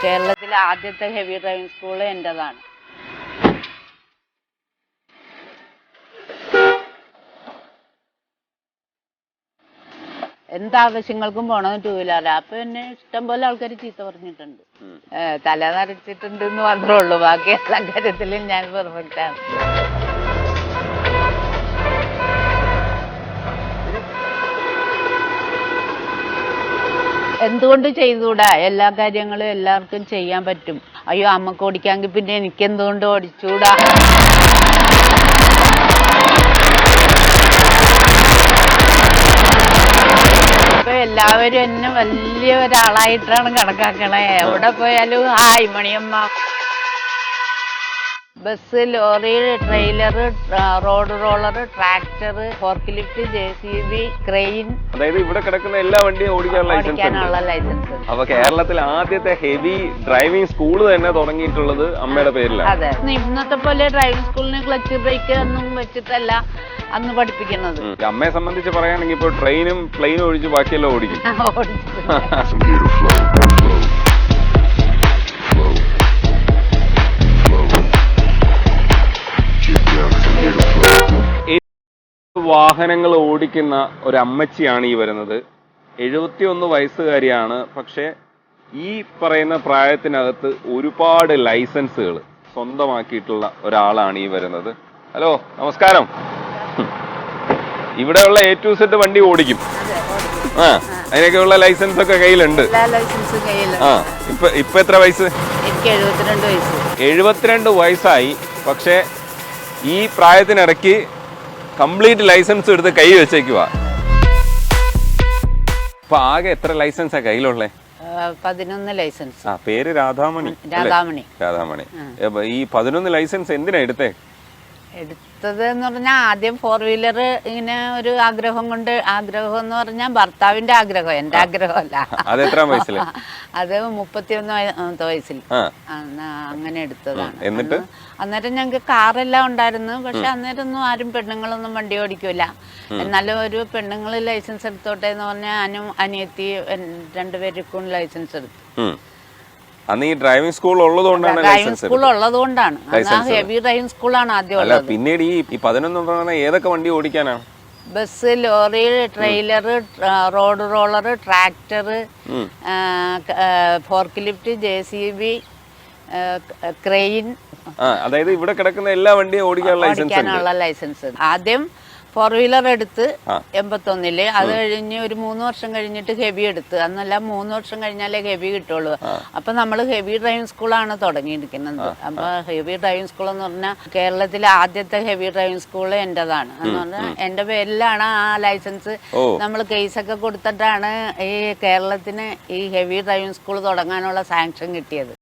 കേരളത്തിലെ ആദ്യത്തെ heavy driving school എൻ്റെതാണ്. എന്താവശ്യങ്ങൾക്കും പോണത് ടൂ വീലർ. അപ്പൊ എന്നെ ഇഷ്ടം പോലെ ആൾക്കാർ ചീത്ത പറഞ്ഞിട്ടുണ്ട്. തല നരച്ചിട്ടുണ്ട് എന്ന് മാത്രമേ ഉള്ളൂ. ബാക്കി എല്ലാ കാര്യത്തിലും ഞാൻ പെർഫെക്റ്റ് ആണ്. എന്തുകൊണ്ട് ചെയ്തുകൂടാ? എല്ലാ കാര്യങ്ങളും എല്ലാവർക്കും ചെയ്യാൻ പറ്റും. അയ്യോ അമ്മക്ക് ഓടിക്കാമെങ്കിൽ പിന്നെ എനിക്ക് എന്തുകൊണ്ട് ഓടിച്ചൂടാ? ഇപ്പൊ എല്ലാവരും എന്നെ വലിയ ഒരാളായിട്ടാണ് കണക്കാക്കണേ. എവിടെ പോയാലും hi Maniyamma. Bus, lorry, trailer, road roller, tractor, fork lift, JCB, crane. അതായത് ഇവിടെ കിടക്കുന്ന എല്ലാ വണ്ടിയും ഓടിക്കാനുള്ള ലൈസൻസ്. അപ്പൊ കേരളത്തിൽ ആദ്യത്തെ ഹെവി ഡ്രൈവിംഗ് സ്കൂൾ തന്നെ തുടങ്ങിയിട്ടുള്ളത് അമ്മയുടെ പേരിലാണ്. അതെ, ഇന്നത്തെ പോലെ ഡ്രൈവിംഗ് സ്കൂളിന് ക്ലച്ച് ബ്രേക്ക് ഒന്നും വെച്ചിട്ടല്ല അന്ന് പഠിപ്പിക്കുന്നത്. അമ്മയെ സംബന്ധിച്ച് പറയുകയാണെങ്കിൽ ഇപ്പൊ ട്രെയിനും പ്ലെയിനും ഒഴിച്ച് ബാക്കിയെല്ലാം ഓടിക്കും. വാഹനങ്ങൾ ഓടിക്കുന്ന ഒരു അമ്മച്ചിയാണ് ഈ വരുന്നത്. 71 വയസ്സുകാരിയാണ്. പക്ഷെ ഈ പറയുന്ന പ്രായത്തിനകത്ത് ഒരുപാട് ലൈസൻസുകൾ സ്വന്തമാക്കിയിട്ടുള്ള ഒരാളാണ് ഈ വരുന്നത്. ഹലോ, നമസ്കാരം. ഇവിടെയുള്ള A to Z വണ്ടി ഓടിക്കും. അതിനൊക്കെയുള്ള ലൈസൻസ് ഒക്കെ കയ്യിലുണ്ട്. ഇപ്പൊ എത്ര വയസ്സ്? 72 വയസ്സായി. പക്ഷെ ഈ പ്രായത്തിനിടയ്ക്ക് കംപ്ലീറ്റ് ലൈസൻസ് എടുത്ത് കൈ വെച്ചേക്കുക. അപ്പൊ ആകെ എത്ര ലൈസൻസാ കയ്യിലുള്ളേ? 11 ലൈസൻസ്. പേര് രാധാമണി. ഈ 11 ലൈസൻസ് എന്തിനാ എടുത്തത് എന്ന് പറഞ്ഞാൽ ആദ്യം 4 വീലർ ഇങ്ങനെ ഒരു ആഗ്രഹം എന്ന് പറഞ്ഞാൽ ഭർത്താവിന്റെ ആഗ്രഹം, എന്റെ ആഗ്രഹമല്ല. അത് 31 വയസ്സിൽ അങ്ങനെ എടുത്തതാണ്. എന്നിട്ട് അന്നേരം ഞങ്ങൾക്ക് കാറെല്ലാം ഉണ്ടായിരുന്നു. പക്ഷെ അന്നേരം ഒന്നും ആരും പെണ്ണുങ്ങളൊന്നും വണ്ടി ഓടിക്കൂല. എന്നാലും ഒരു പെണ്ണുങ്ങൾ ലൈസൻസ് എടുത്തോട്ടെ എന്ന് പറഞ്ഞാൽ അനിയത്തി 2 പേർക്കും ലൈസൻസ് എടുത്തു. അന്ന് ഈ ഡ്രൈവിംഗ് സ്കൂൾ ഉള്ളതുകൊണ്ടാണ് ഹെവി ഡ്രൈവിംഗ് സ്കൂളാണ് ആദ്യം. പിന്നീട് ഈ 11 ഏതൊക്കെ വണ്ടി ഓടിക്കാനാണ്? Bus, lorry, trailer, road roller, tractor, fork lift, JCB, crane. അതായത് ഇവിടെ കിടക്കുന്ന എല്ലാ വണ്ടിയും ഓടിക്കാനുള്ള ലൈസൻസ്. ആദ്യം 4 വീലർ എടുത്ത് 81. അത് കഴിഞ്ഞ് ഒരു 3 വർഷം കഴിഞ്ഞിട്ട് ഹെവി എടുത്ത്. അന്നല്ല 3 വർഷം കഴിഞ്ഞാലേ ഹെവി കിട്ടുള്ളൂ. അപ്പൊ നമ്മൾ ഹെവി ഡ്രൈവിംഗ് സ്കൂളാണ് തുടങ്ങിയിരിക്കുന്നത്. അപ്പൊ ഹെവി ഡ്രൈവിംഗ് സ്കൂൾ എന്ന് പറഞ്ഞാൽ കേരളത്തിലെ ആദ്യത്തെ ഹെവി ഡ്രൈവിംഗ് സ്കൂൾ എന്റേതാണ്. എന്ന് പറഞ്ഞാൽ എന്റെ പേരിലാണ് ആ ലൈസൻസ്. നമ്മൾ കേസൊക്കെ കൊടുത്തിട്ടാണ് ഈ കേരളത്തിന് ഈ ഹെവി ഡ്രൈവിംഗ് സ്കൂൾ തുടങ്ങാനുള്ള സാങ്ഷൻ കിട്ടിയത്.